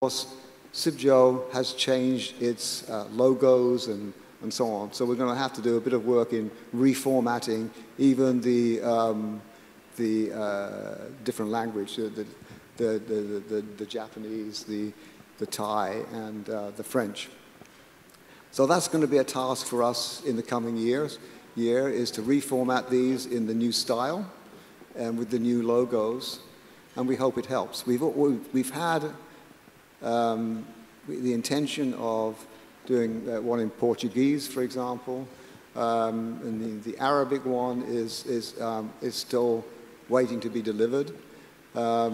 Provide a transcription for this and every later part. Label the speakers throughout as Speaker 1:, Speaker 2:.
Speaker 1: course, CIBJO has changed its logos and so on. So we're going to have to do a bit of work in reformatting even the different language, the Japanese, the Thai, and the French. So that's going to be a task for us in the coming year is to reformat these in the new style and with the new logos, and we hope it helps. We've had the intention of doing one in Portuguese, for example, and the Arabic one is still waiting to be delivered. But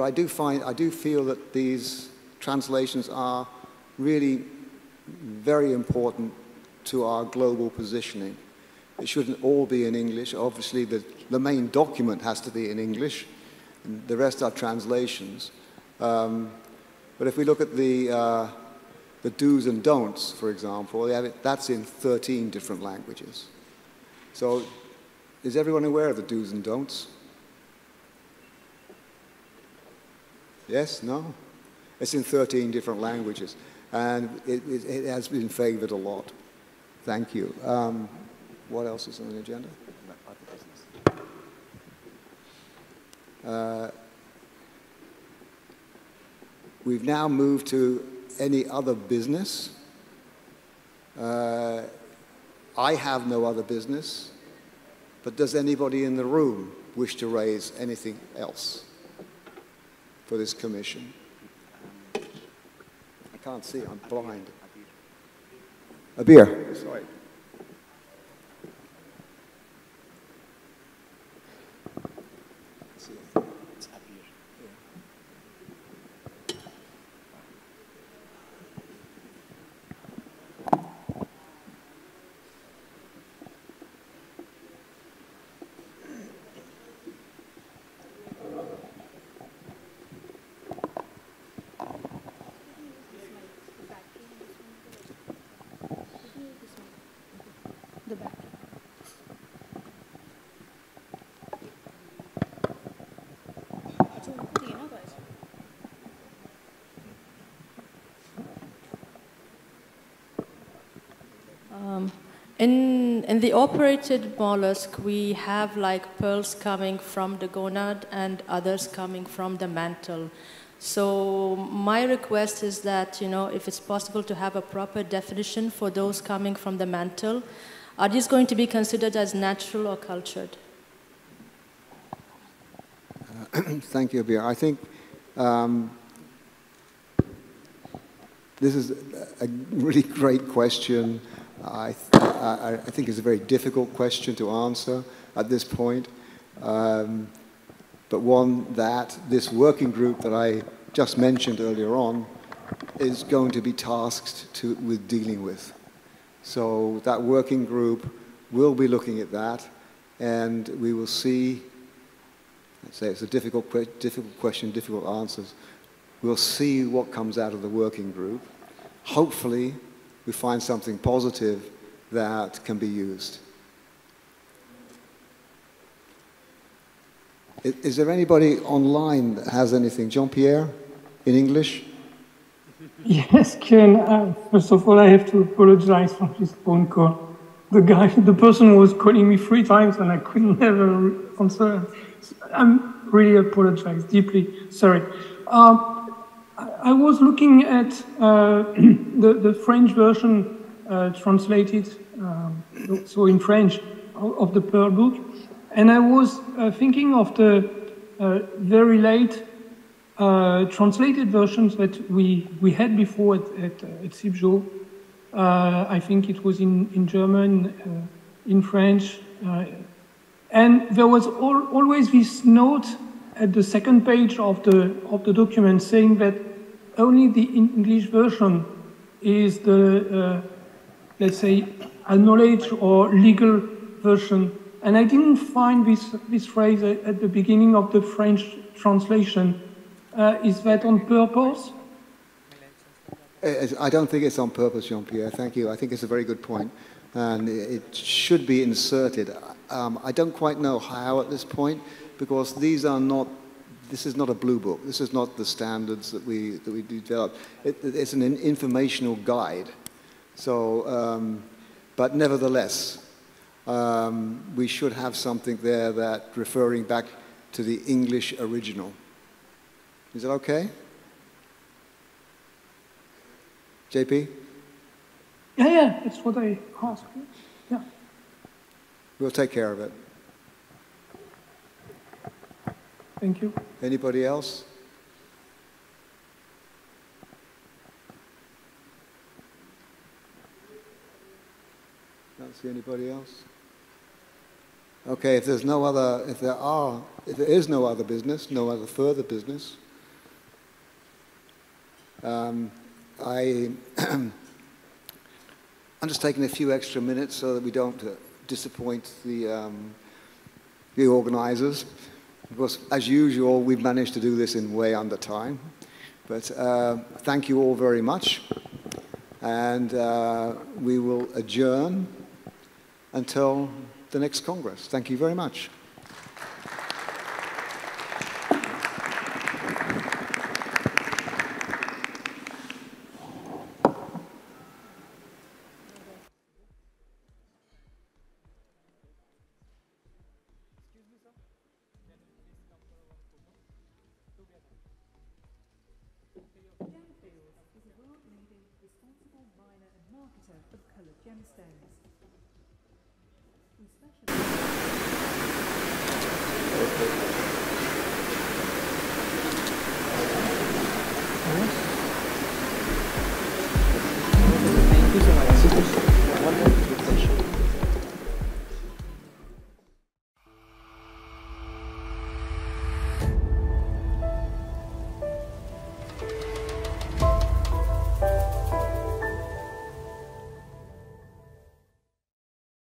Speaker 1: I do feel that these translations are really very important to our global positioning. It shouldn't all be in English. Obviously, the main document has to be in English, and the rest are translations. But if we look at the do's and don'ts, for example, that's in 13 different languages. So is everyone aware of the do's and don'ts? Yes? No? It's in 13 different languages, and it has been favored a lot. Thank you. What else is on the agenda? We've now moved to any other business. I have no other business, but does anybody in the room wish to raise anything else for this commission? I can't see, I'm blind. A beer. Sorry.
Speaker 2: In the operated mollusk, we have like pearls coming from the gonad and others coming from the mantle. So my request is that, if it's possible to have a proper definition for those coming from the mantle, are these going to be considered as natural or cultured?
Speaker 1: Thank you, Abir. I think this is a really great question. I think it's a very difficult question to answer at this point, but one that this working group that I just mentioned earlier on is going to be tasked with dealing with. So that working group will be looking at that, and we will see. Let's say it's a difficult question, difficult answers. We'll see what comes out of the working group. Hopefully, we find something positive that can be used. Is there anybody online that has anything? Jean-Pierre, in English?
Speaker 3: Yes, Ken. First of all, I have to apologize for this phone call. The person was calling me 3 times and I couldn't never answer. I'm really apologize, deeply sorry. I was looking at the French version translated, so in French, of the Pearl book, and I was thinking of the very late translated versions that we had before at CIBJO. I think it was in German, in French, and there was always this note at the second page of the document saying that only the English version is the, let's say, acknowledged or legal version. And I didn't find this phrase at the beginning of the French translation. Is that on purpose?
Speaker 1: I don't think it's on purpose, Jean-Pierre. Thank you. I think it's a very good point. And it should be inserted. I don't quite know how at this point, because these are not this is not a blue book. This is not the standards that we develop. It's an informational guide. So, but nevertheless, we should have something there that referring back to the English original. Is that okay? JP?
Speaker 3: Yeah, that's what I asked. Yeah.
Speaker 1: We'll take care of it.
Speaker 3: Thank you.
Speaker 1: Anybody else? Don't see anybody else? Okay, if there is no other business, no other further business, I'm just taking a few extra minutes so that we don't disappoint the organizers. Of course, as usual, we've managed to do this in way under time. But thank you all very much. And we will adjourn until the next Congress. Thank you very much.
Speaker 4: Gemstones. We specialize